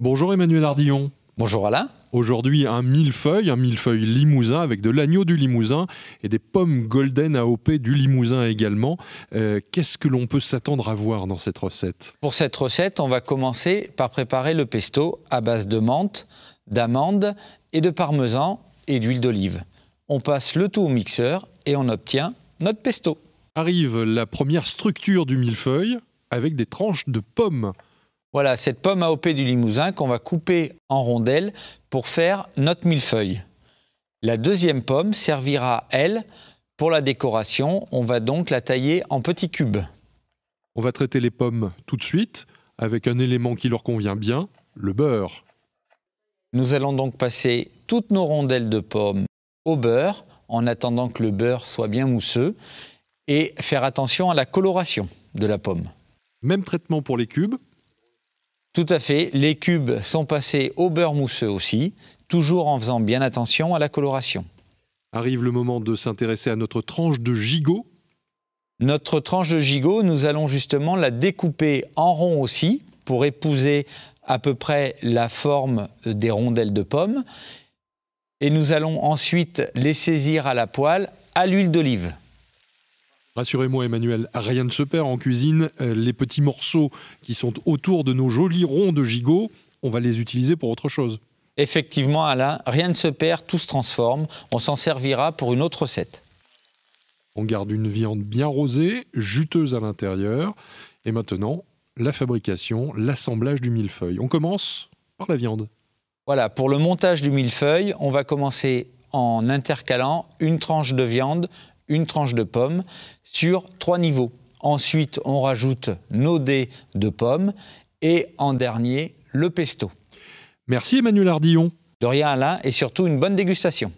Bonjour Emmanuel Ardillon. Bonjour Alain. Aujourd'hui, un millefeuille limousin avec de l'agneau du Limousin et des pommes golden AOP du Limousin également. Qu'est-ce que l'on peut s'attendre à voir dans cette recette? Pour cette recette, on va commencer par préparer le pesto à base de menthe, d'amandes et de parmesan et d'huile d'olive. On passe le tout au mixeur et on obtient notre pesto. Arrive la première structure du millefeuille avec des tranches de pommes. Voilà, cette pomme AOP du Limousin qu'on va couper en rondelles pour faire notre millefeuille. La deuxième pomme servira, elle, pour la décoration. On va donc la tailler en petits cubes. On va traiter les pommes tout de suite avec un élément qui leur convient bien, le beurre. Nous allons donc passer toutes nos rondelles de pommes au beurre en attendant que le beurre soit bien mousseux et faire attention à la coloration de la pomme. Même traitement pour les cubes. Tout à fait, les cubes sont passés au beurre mousseux aussi, toujours en faisant bien attention à la coloration. Arrive le moment de s'intéresser à notre tranche de gigot. Notre tranche de gigot, nous allons justement la découper en rond aussi, pour épouser à peu près la forme des rondelles de pommes. Et nous allons ensuite les saisir à la poêle à l'huile d'olive. Rassurez-moi Emmanuel, rien ne se perd en cuisine. Les petits morceaux qui sont autour de nos jolis ronds de gigot, on va les utiliser pour autre chose. Effectivement Alain, rien ne se perd, tout se transforme. On s'en servira pour une autre recette. On garde une viande bien rosée, juteuse à l'intérieur. Et maintenant, la fabrication, l'assemblage du millefeuille. On commence par la viande. Voilà, pour le montage du millefeuille, on va commencer en intercalant une tranche de viande, une tranche de pomme sur 3 niveaux. Ensuite, on rajoute nos dés de pommes et en dernier, le pesto. Merci Emmanuel Ardillon. De rien Alain et surtout une bonne dégustation.